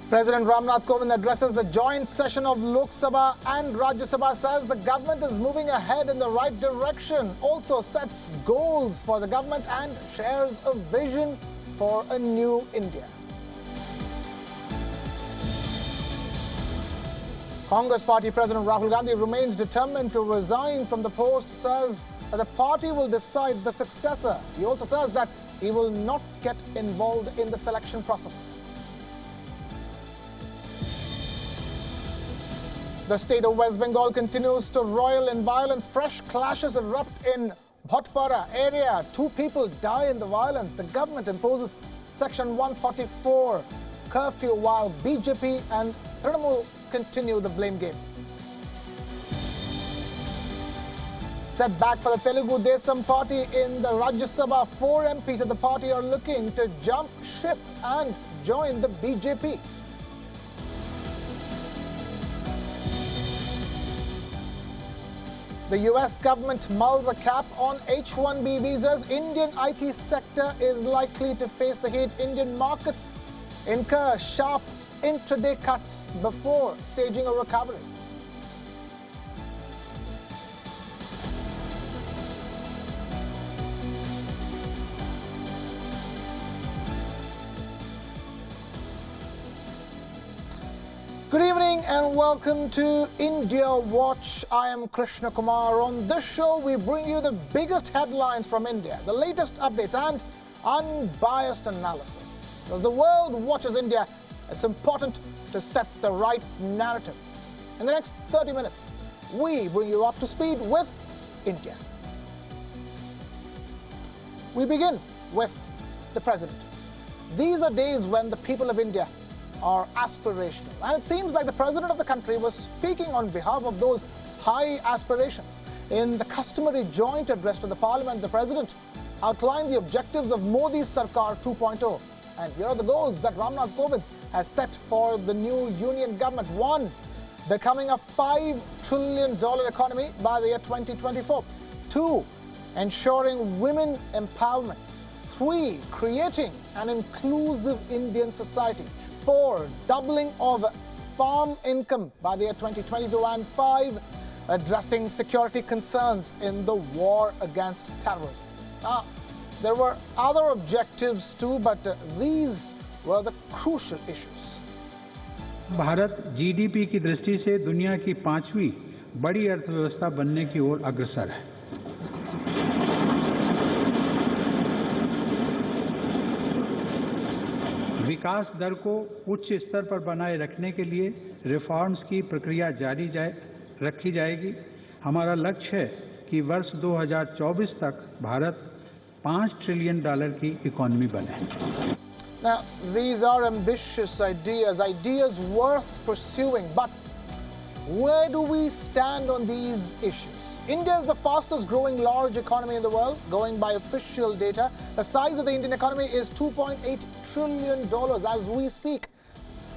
President Ramnath Kovind addresses the joint session of Lok Sabha and Rajya Sabha, says the government is moving ahead in the right direction, also sets goals for the government and shares a vision for a new India. Congress Party President Rahul Gandhi remains determined to resign from the post, says that the party will decide the successor. He also says that he will not get involved in the selection process. The state of West Bengal continues to roil in violence. Fresh clashes erupt in Bhatpara area. 2 people die in the violence. The government imposes Section 144 curfew while BJP and Trinamool continue the blame game. Setback for the Telugu Desam party in the Rajya Sabha. 4 MPs of the party are looking to jump ship and join the BJP. The US government mulls a cap on H-1B visas. Indian IT sector is likely to face the heat. Indian markets incur sharp intraday cuts before staging a recovery. Good evening and welcome to India Watch. I am Krishna Kumar. On this show, we bring you the biggest headlines from India, the latest updates and unbiased analysis. As the world watches India, it's important to set the right narrative. In the next 30 minutes, we bring you up to speed with India. We begin with the president. These are days when the people of India are aspirational. And it seems like the president of the country was speaking on behalf of those high aspirations. In the customary joint address to the parliament, the president outlined the objectives of Modi's Sarkar 2.0. And here are the goals that Ramnath Kovind has set for the new union government. 1, becoming a $5 trillion economy by the year 2024. 2, ensuring women empowerment. 3, creating an inclusive Indian society. 4, doubling of farm income by the year 2022. And 5, addressing security concerns in the war against terrorism. Now, there were other objectives too, but these were the crucial issues. Bharat GDP की दृष्टि से दुनिया की 5वीं बड़ी अर्थव्यवस्था बनने की ओर अग्रसर है। विकास दर को उच्च स्तर पर बनाए रखने के लिए रिफॉर्म्स की प्रक्रिया जारी रखी जाएगी। हमारा लक्ष्य है कि वर्ष 2024 तक भारत $5 ट्रिलियन की इकोनॉमी बने। Now, these are ambitious ideas worth pursuing, but where do we stand on these issues? India is the fastest growing large economy in the world, going by official data. The size of the Indian economy is $2.8 trillion as we speak.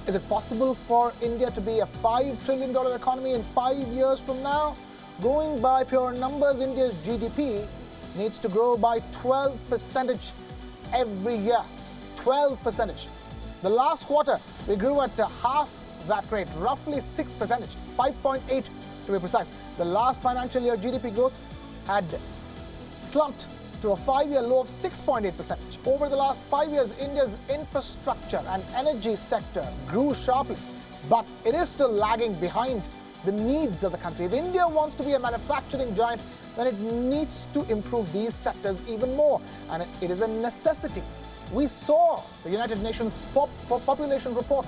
Is it possible for India to be a $5 trillion economy in 5 years from now? Going by pure numbers, India's GDP needs to grow by 12% every year. 12%. The last quarter, we grew at half that rate, roughly 6%, 5.8 to be precise. The last financial year GDP growth had slumped to a 5-year low of 6.8%. Over the last 5 years, India's infrastructure and energy sector grew sharply, but it is still lagging behind the needs of the country. If India wants to be a manufacturing giant, then it needs to improve these sectors even more, and it is a necessity. We saw the United Nations population report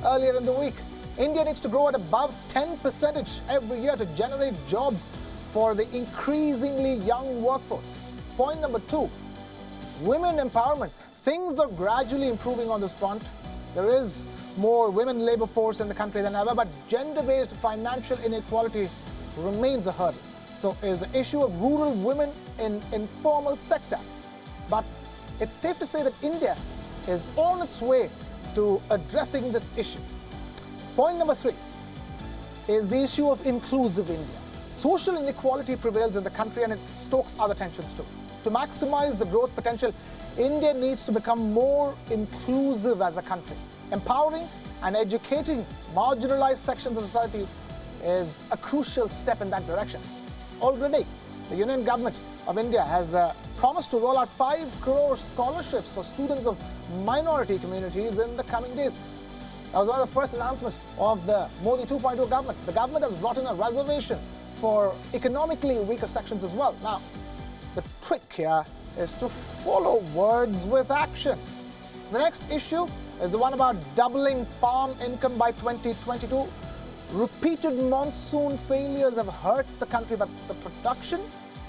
earlier in the week. India needs to grow at above 10% every year to generate jobs for the increasingly young workforce. Point number 2, women empowerment. Things are gradually improving on this front. There is more women labor force in the country than ever, but gender-based financial inequality remains a hurdle. So is the issue of rural women in informal sector. But it's safe to say that India is on its way to addressing this issue. Point number 3 is the issue of inclusive India. Social inequality prevails in the country and it stokes other tensions too. To maximize the growth potential, India needs to become more inclusive as a country. Empowering and educating marginalized sections of society is a crucial step in that direction. Already, the Union Government of India has promised to roll out 5 crore scholarships for students of minority communities in the coming days. That was one of the first announcements of the Modi 2.0 government. The government has brought in a reservation for economically weaker sections as well. Now, the trick here is to follow words with action. The next issue is the one about doubling farm income by 2022. Repeated monsoon failures have hurt the country, but the production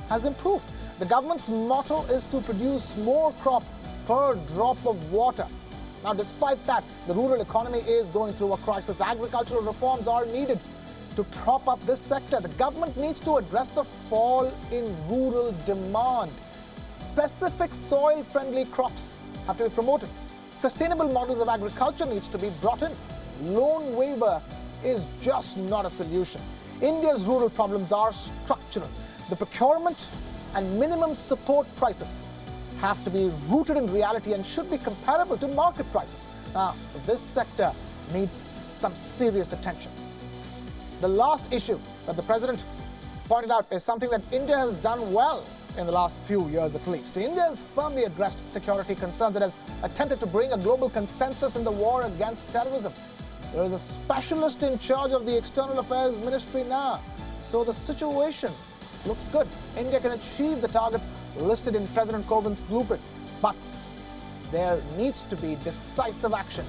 has improved. The government's motto is to produce more crop per drop of water. Now, despite that, the rural economy is going through a crisis. Agricultural reforms are needed to prop up this sector. The government needs to address the fall in rural demand. Specific soil-friendly crops have to be promoted. Sustainable models of agriculture needs to be brought in. Loan waiver is just not a solution. India's rural problems are structural. The procurement and minimum support prices have to be rooted in reality and should be comparable to market prices. Now, this sector needs some serious attention. The last issue that the President pointed out is something that India has done well in the last few years at least. India has firmly addressed security concerns. It has attempted to bring a global consensus in the war against terrorism. There is a specialist in charge of the External Affairs Ministry now. So the situation looks good. India can achieve the targets listed in President Coburn's blueprint. But there needs to be decisive action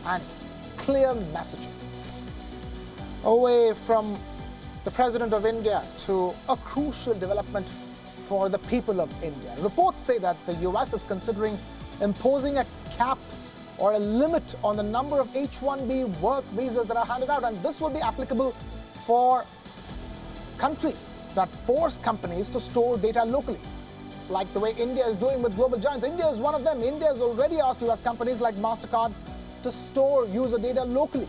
and clear messaging. Away from the President of India to a crucial development for the people of India. Reports say that the US is considering imposing a cap or a limit on the number of H-1B work visas that are handed out, and this will be applicable for countries that force companies to store data locally, like the way India is doing with global giants. India is one of them. India has already asked US companies like MasterCard to store user data locally.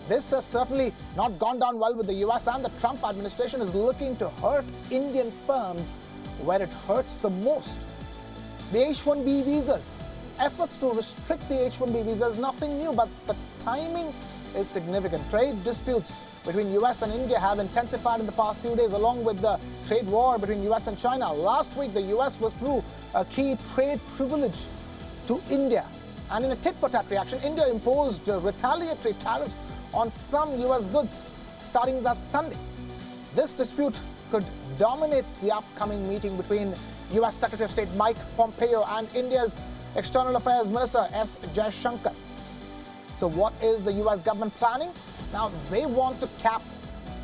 This has certainly not gone down well with the US, and the Trump administration is looking to hurt Indian firms where it hurts the most. The H-1B visas. Efforts to restrict the H-1B visa is nothing new, but the timing is significant. Trade disputes between US and India have intensified in the past few days, along with the trade war between US and China. Last week, the US withdrew a key trade privilege to India. And in a tit-for-tat reaction, India imposed retaliatory tariffs on some US goods starting that Sunday. This dispute could dominate the upcoming meeting between US Secretary of State Mike Pompeo and India's External Affairs Minister S. Jaishankar. So what is the US government planning? Now, they want to cap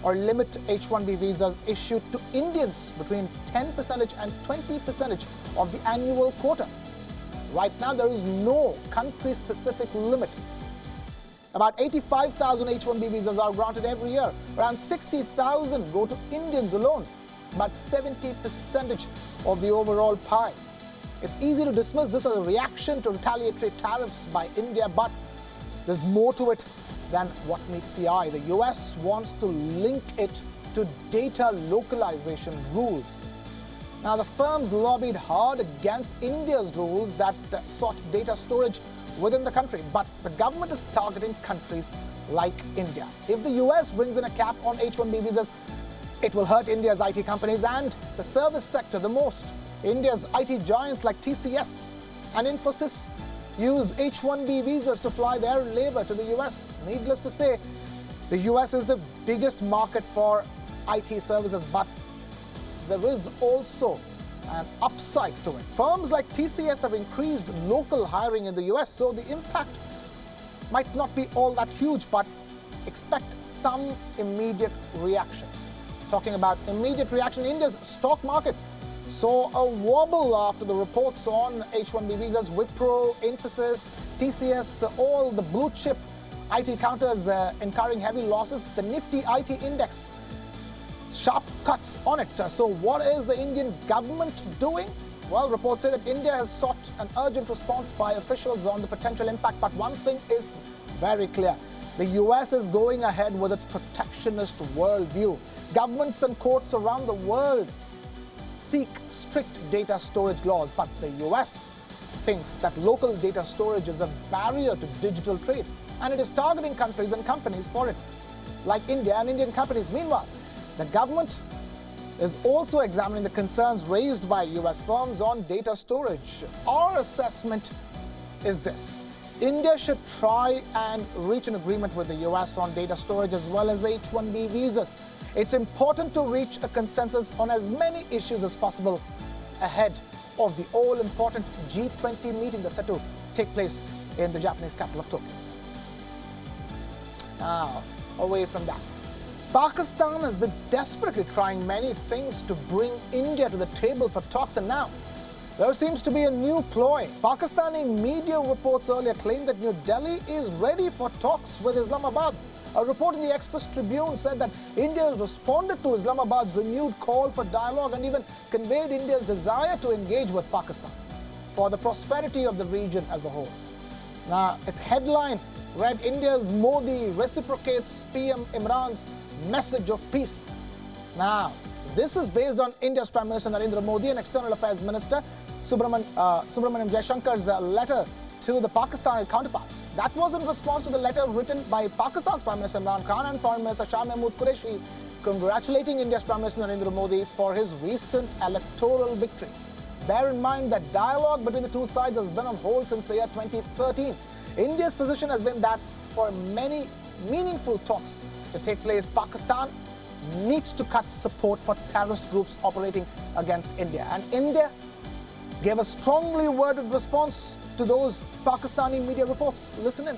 or limit H-1B visas issued to Indians between 10% and 20% of the annual quota. Right now, there is no country-specific limit. About 85,000 H-1B visas are granted every year. Around 60,000 go to Indians alone, about 70% of the overall pie. It's easy to dismiss this as a reaction to retaliatory tariffs by India, but there's more to it than what meets the eye. The US wants to link it to data localization rules. Now, the firms lobbied hard against India's rules that sought data storage within the country, but the government is targeting countries like India. If the US brings in a cap on H-1B visas, it will hurt India's IT companies and the service sector the most. India's IT giants like TCS and Infosys use H-1B visas to fly their labor to the US. Needless to say, the US is the biggest market for IT services, but there is also an upside to it. Firms like TCS have increased local hiring in the US, so the impact might not be all that huge, but expect some immediate reaction. Talking about immediate reaction, India's stock market saw a wobble after the reports on H-1B visas. Wipro, Infosys, TCS, all the blue chip IT counters incurring heavy losses. The Nifty IT index, sharp cuts on it. So what is the Indian government doing? Well, reports say that India has sought an urgent response by officials on the potential impact, but one thing is very clear. The US is going ahead with its protectionist worldview. Governments and courts around the world seek strict data storage laws, but the US thinks that local data storage is a barrier to digital trade, and it is targeting countries and companies for it, like India and Indian companies. Meanwhile, the government is also examining the concerns raised by US firms on data storage. Our assessment is this: India should try and reach an agreement with the US on data storage as well as H-1B visas. It's important to reach a consensus on as many issues as possible ahead of the all-important G20 meeting that's set to take place in the Japanese capital of Tokyo. Now, away from that, Pakistan has been desperately trying many things to bring India to the table for talks, and now there seems to be a new ploy. Pakistani media reports earlier claimed that New Delhi is ready for talks with Islamabad. A report in the Express Tribune said that India has responded to Islamabad's renewed call for dialogue and even conveyed India's desire to engage with Pakistan for the prosperity of the region as a whole. Now, its headline read, India's Modi reciprocates PM Imran's message of peace. Now, this is based on India's Prime Minister Narendra Modi and External Affairs Minister Subramaniam Jaishankar's letter to the Pakistani counterparts. That was in response to the letter written by Pakistan's Prime Minister Imran Khan and Foreign Minister Shah Mahmood Qureshi, congratulating India's Prime Minister Narendra Modi for his recent electoral victory. Bear in mind that dialogue between the two sides has been on hold since the year 2013. India's position has been that for many meaningful talks to take place, Pakistan needs to cut support for terrorist groups operating against India. And India gave a strongly worded response to those Pakistani media reports. Listen in.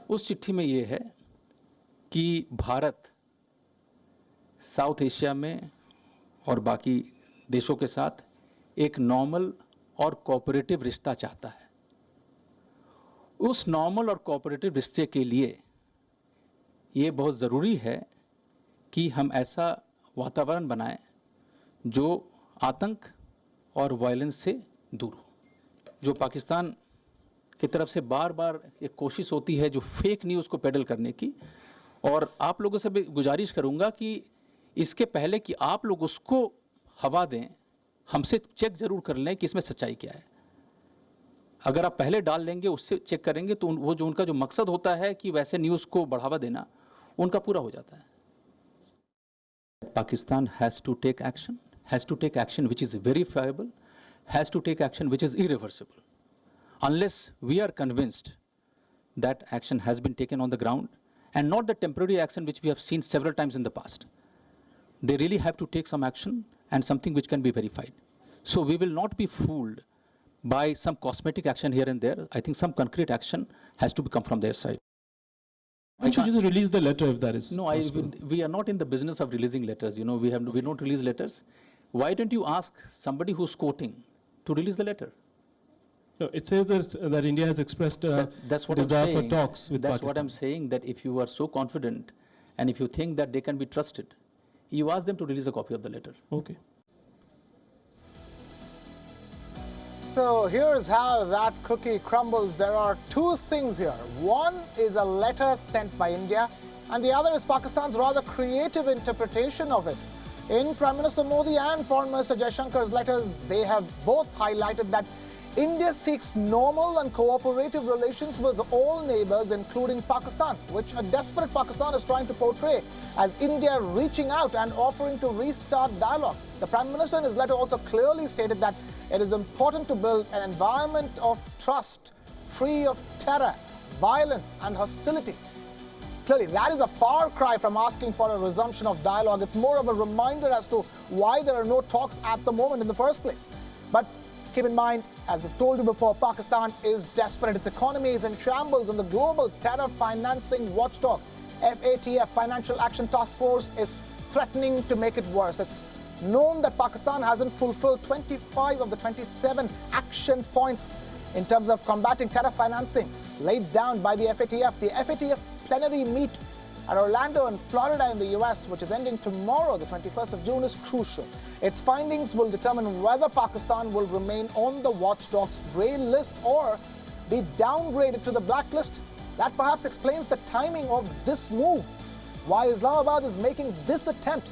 उस चिट्ठी में ये है कि Bharat south Asia में और बाकी देशों के साथ एक नॉर्मल और कोऑपरेटिव रिश्ता चाहता है। उस नॉर्मल और कोऑपरेटिव रिश्ते के लिए ये बहुत ज़रूरी है कि हम ऐसा वातावरण बनाएं जो आतंक और वायलेंस से दूर हो। जो पाकिस्तान की तरफ से बार बार एक कोशिश होती है जो फेक न्यूज़ को पेडल करने की, और आप लोगों से भी गुजारिश करूंगा कि इसके पहले कि आप लोग उसको हवा दें, हमसे चेक जरूर कर लें कि इसमें सच्चाई क्या है। अगर आप पहले डाल लेंगे, उससे चेक करेंगे, तो वो जो उनका जो मकसद होता है कि वैसे न्यूज़ को बढ़ावा देना, उनका पूरा हो जाता है। Pakistan has to take action which is verifiable, has to take action which is irreversible. Unless we are convinced that action has been taken on the ground and not the temporary action which we have seen several times in the past, they really have to take some action and something which can be verified. So we will not be fooled by some cosmetic action here and there. I think some concrete action has to come from their side. Why don't you just release the letter if that is possible? We are not in the business of releasing letters. You know, we don't release letters. Why don't you ask somebody who's quoting to release the letter? No, it says that India has expressed a desire for talks with Pakistan. That's what I'm saying, that if you are so confident and if you think that they can be trusted, you ask them to release a copy of the letter. Okay. So here's how that cookie crumbles. There are two things here. One is a letter sent by India, and the other is Pakistan's rather creative interpretation of it. In Prime Minister Modi and Foreign Minister Jaishankar's letters, they have both highlighted that India seeks normal and cooperative relations with all neighbors, including Pakistan, which a desperate Pakistan is trying to portray as India reaching out and offering to restart dialogue. The Prime Minister in his letter also clearly stated that it is important to build an environment of trust, free of terror, violence, and hostility. Clearly, that is a far cry from asking for a resumption of dialogue. It's more of a reminder as to why there are no talks at the moment in the first place. But keep in mind, as we've told you before, Pakistan is desperate. Its economy is in shambles, and the global terror financing watchdog, FATF, Financial Action Task Force, is threatening to make it worse. It's known that Pakistan hasn't fulfilled 25 of the 27 action points in terms of combating terror financing laid down by the FATF. The FATF plenary meet at Orlando in Florida in the US, which is ending tomorrow, the 21st of June, is crucial. Its findings will determine whether Pakistan will remain on the watchdog's grey list or be downgraded to the blacklist. That perhaps explains the timing of this move, why Islamabad is making this attempt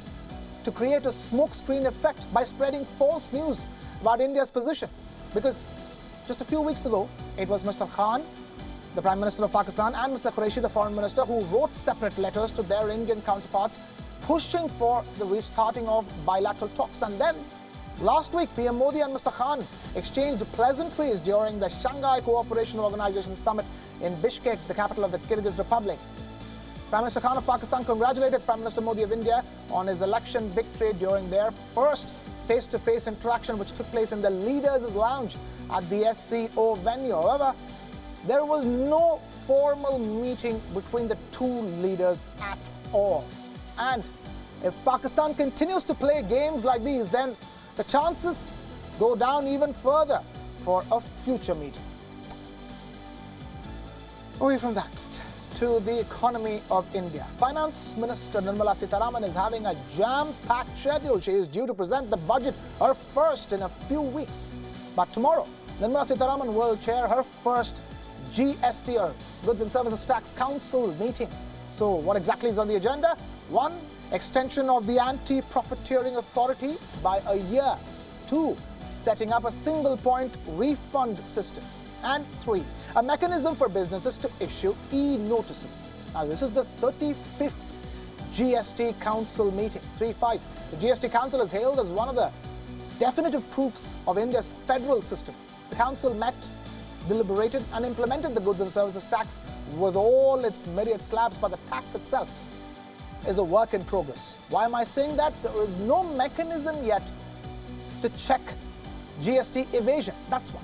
to create a smokescreen effect by spreading false news about India's position. Because just a few weeks ago, it was Mr. Khan, the Prime Minister of Pakistan, and Mr. Qureshi, the Foreign Minister, who wrote separate letters to their Indian counterparts pushing for the restarting of bilateral talks. And then last week, PM Modi and Mr. Khan exchanged pleasantries during the Shanghai Cooperation Organization Summit in Bishkek, the capital of the Kyrgyz Republic. Prime Minister Khan of Pakistan congratulated Prime Minister Modi of India on his election victory during their first face-to-face interaction, which took place in the Leaders' Lounge at the SCO venue. However, there was no formal meeting between the two leaders at all. And if Pakistan continues to play games like these, then the chances go down even further for a future meeting. Away from that, to the economy of India. Finance Minister Nirmala Sitharaman is having a jam-packed schedule. She is due to present the budget, her first in a few weeks. But tomorrow, Nirmala Sitharaman will chair her first GST, or Goods and Services Tax Council meeting. So what exactly is on the agenda? 1. Extension of the Anti-Profiteering Authority by a year. 2. Setting up a single-point refund system. And 3. A mechanism for businesses to issue e-notices. Now, this is the 35th GST Council meeting. 3-5. The GST Council is hailed as one of the definitive proofs of India's federal system. The Council met, deliberated and implemented the goods and services tax with all its myriad slabs, but the tax itself is a work in progress. Why am I saying that? There is no mechanism yet to check GST evasion. That's why.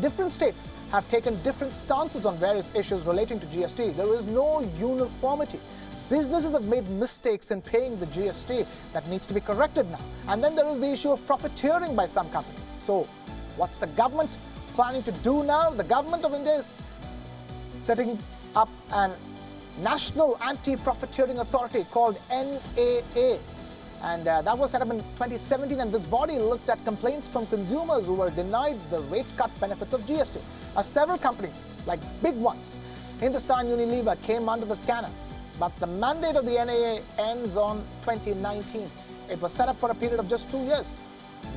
Different states have taken different stances on various issues relating to GST. There is no uniformity. Businesses have made mistakes in paying the GST that needs to be corrected now. And then there is the issue of profiteering by some companies. So what's the government planning to do now? The government of India is setting up an National Anti-Profiteering Authority called NAA. And that was set up in 2017, and this body looked at complaints from consumers who were denied the rate cut benefits of GST. Several companies, like big ones, Hindustan Unilever, came under the scanner. But the mandate of the NAA ends on 2019. It was set up for a period of just 2 years.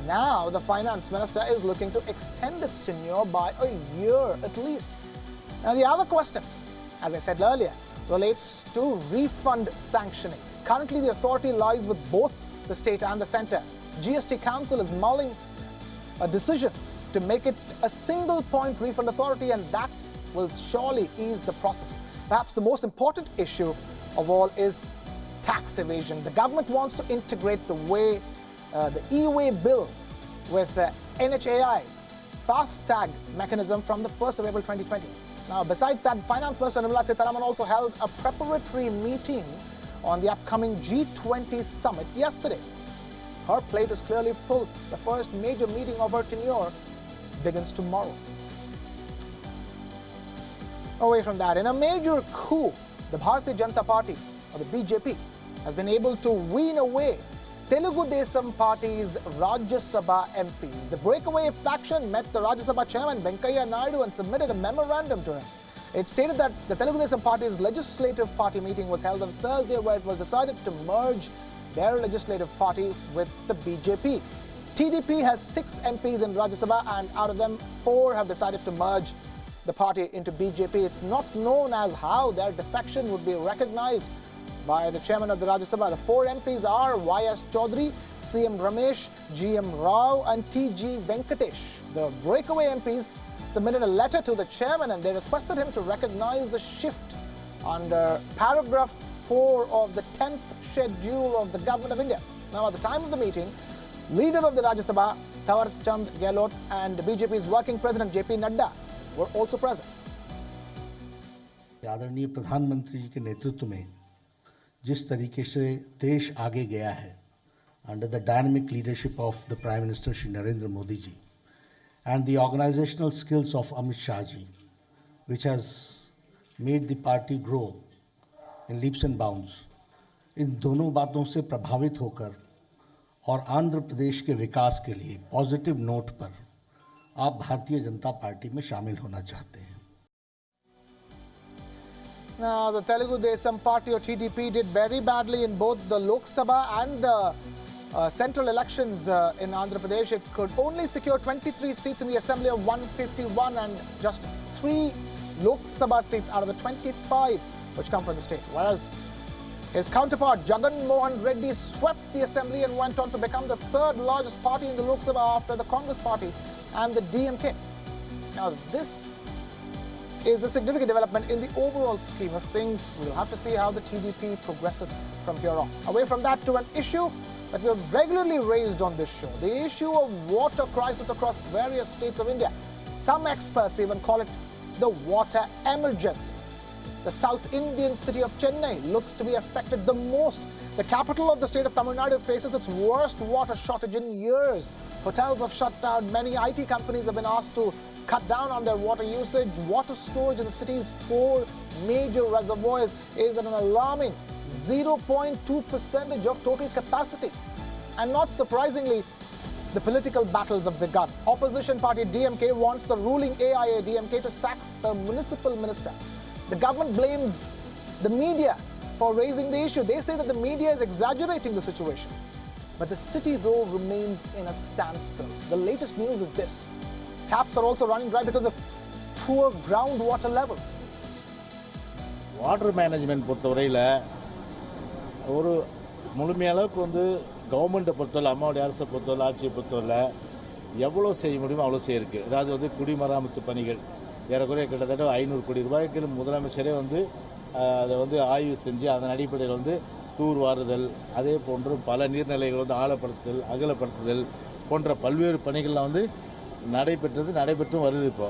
Now the finance minister is looking to extend its tenure by a year at least. Now the other question, as I said earlier, relates to refund sanctioning. Currently the authority lies with both the state and the centre. GST Council is mulling a decision to make it a single point refund authority, and that will surely ease the process. Perhaps the most important issue of all is tax evasion. The government wants to integrate the e-way bill with NHAI's fast tag mechanism from the 1st of April 2020. Now, besides that, Finance Minister Nirmala Sitharaman also held a preparatory meeting on the upcoming G20 summit yesterday. Her plate is clearly full. The first major meeting of her tenure begins tomorrow. Away from that, in a major coup, the Bharatiya Janata Party, or the BJP, has been able to wean away Telugu Desam Party's Rajya Sabha MPs. The breakaway faction met the Rajya Sabha chairman Venkaiah Naidu and submitted a memorandum to him. It stated that the Telugu Desam Party's legislative party meeting was held on Thursday, where it was decided to merge their legislative party with the BJP. TDP has 6 MPs in Rajya Sabha, and out of them, 4 have decided to merge the party into BJP. It's not known as how their defection would be recognized by the chairman of the Rajya Sabha. The 4 MPs are YS Chaudhary, CM Ramesh, GM Rao and TG Venkatesh. The breakaway MPs submitted a letter to the chairman, and they requested him to recognize the shift under paragraph 4 of the 10th schedule of the Government of India. Now, at the time of the meeting, leader of the Rajya Sabha, Thawar Chand Gehlot, and BJP's working president JP Nadda were also present. आदरणीय प्रधानमंत्री जी के नेतृत्व में जिस तरीके से देश आगे गया है under the dynamic leadership of the Prime Minister Shri Narendra Modi ji and the organizational skills of Amit Shah ji, which has made the party grow in leaps and bounds, इन दोनों बातों से प्रभावित होकर और आंध्र प्रदेश के विकास के लिए पॉजिटिव नोट पर आप भारतीय जनता पार्टी में शामिल होना चाहते हैं. Now, the Telugu Desam Party, or TDP, did very badly in both the Lok Sabha and the central elections in Andhra Pradesh, it could only secure 23 seats in the assembly of 151 and just 3 Lok Sabha seats out of the 25 which come from the state. Whereas his counterpart, Jagan Mohan Reddy, swept the assembly and went on to become the 3rd largest party in the Lok Sabha after the Congress party and the DMK. Now, this is a significant development in the overall scheme of things. We'll have to see how the TDP progresses from here on. Away from that to an issue that we have regularly raised on this show, the issue of water crisis across various states of India. Some experts even call it the water emergency. The South Indian city of Chennai looks to be affected the most. The capital of the state of Tamil Nadu faces its worst water shortage in years. Hotels have shut down. Many IT companies have been asked to cut down on their water usage. Water storage in the city's 4 major reservoirs is at an alarming 0.2% of total capacity. And not surprisingly, the political battles have begun. Opposition party DMK wants the ruling AIA-DMK to sack the municipal minister. The government blames the media for raising the issue. They say that the media is exaggerating the situation. But the city, though, remains in a standstill. The latest news is this. Taps are also running dry because of poor groundwater levels. Water management பொறுத்தவரையில் ஒரு முழுமையளவுக்கு வந்து கவர்மெண்ட்டை பொறுத்தவரை அம்மாவுடைய அரசை பொறுத்தவரை ஆட்சியை பொறுத்தவரை எவ்வளோ செய்ய முடியுமோ அவ்வளோ செய்யிருக்கு. அதாவது வந்து குடிமராமத்து பணிகள் ஏறக்குறைய கிட்டத்தட்ட 500 கோடி ரூபாய்க்கு முதலமைச்சரே வந்து அதை வந்து ஆய்வு செஞ்சு அதன் அடிப்படையில் வந்து தூர்வாறுதல், அதே போன்று பல நீர்நிலைகள் வந்து ஆழப்படுத்துதல், அகலப்படுத்துதல் போன்ற பல்வேறு பணிகள்லாம் வந்து நடைபெற்றும் வருது. இப்போ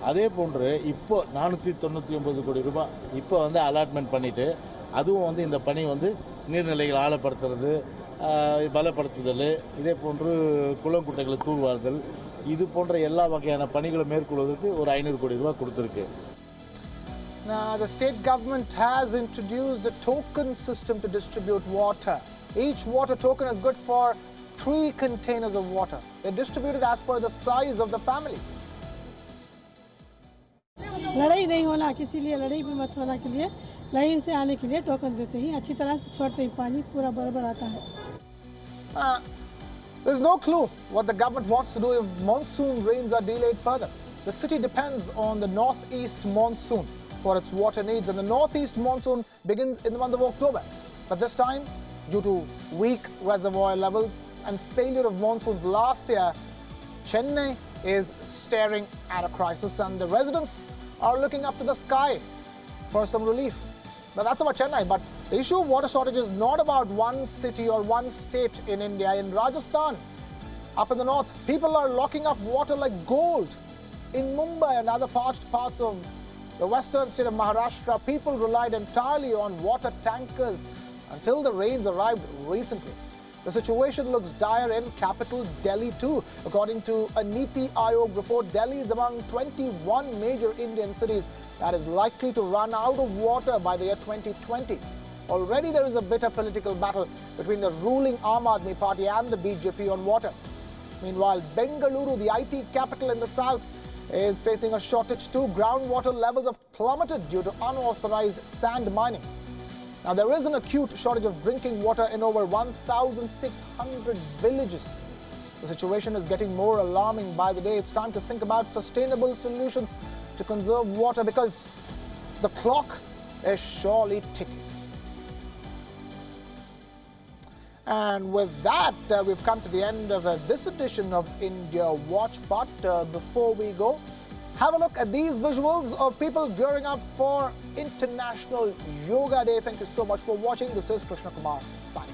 அதே போன்று இப்போ 499 கோடி ரூபாய் இப்போ வந்து அலாட்மெண்ட் பண்ணிட்டு அதுவும் வந்து இந்த பணி வந்து நீர்நிலைகள் ஆழப்படுத்துறது, பலப்படுத்துதல், இதே போன்று குளங்குட்டைகளை தூர்வாறுதல், இது போன்ற எல்லா வகையான பணிகளும் மேற்கொள்வதற்கு ஒரு 500 கோடி ரூபாய் கொடுத்திருக்கு. Now, the state government has introduced a token system to distribute water. Each water token is good for 3 containers of water. They're distributed as per the size of the family. लड़ाई नहीं होना, किसी लिए लड़ाई भी मत होना के लिए लाइन से आने के लिए टोकन देते ही अच्छी तरह से छोड़ते ही पानी पूरा बराबर आता है. There's no clue what the government wants to do if monsoon rains are delayed further. The city depends on the northeast monsoon for its water needs, and the northeast monsoon begins in the month of October. But this time, due to weak reservoir levels and failure of monsoons last year, Chennai is staring at a crisis, and the residents are looking up to the sky for some relief. But that's about Chennai. But the issue of water shortage is not about one city or one state in India. In Rajasthan, up in the north, people are locking up water like gold. In Mumbai and other parched parts of the western state of Maharashtra, people relied entirely on water tankers until the rains arrived recently. The situation looks dire in capital Delhi too. According to a Niti Aayog report, Delhi is among 21 major Indian cities that is likely to run out of water by the year 2020. Already there is a bitter political battle between the ruling Aam Aadmi Party and the BJP on water. Meanwhile, Bengaluru, the IT capital in the south, is facing a shortage too. Groundwater levels have plummeted due to unauthorized sand mining. Now, there is an acute shortage of drinking water in over 1,600 villages. The situation is getting more alarming by the day. It's time to think about sustainable solutions to conserve water because the clock is surely ticking. And with that, we've come to the end of this edition of India Watch. But before we go, have a look at these visuals of people gearing up for International Yoga Day. Thank you so much for watching. This is Krishna Kumar signing.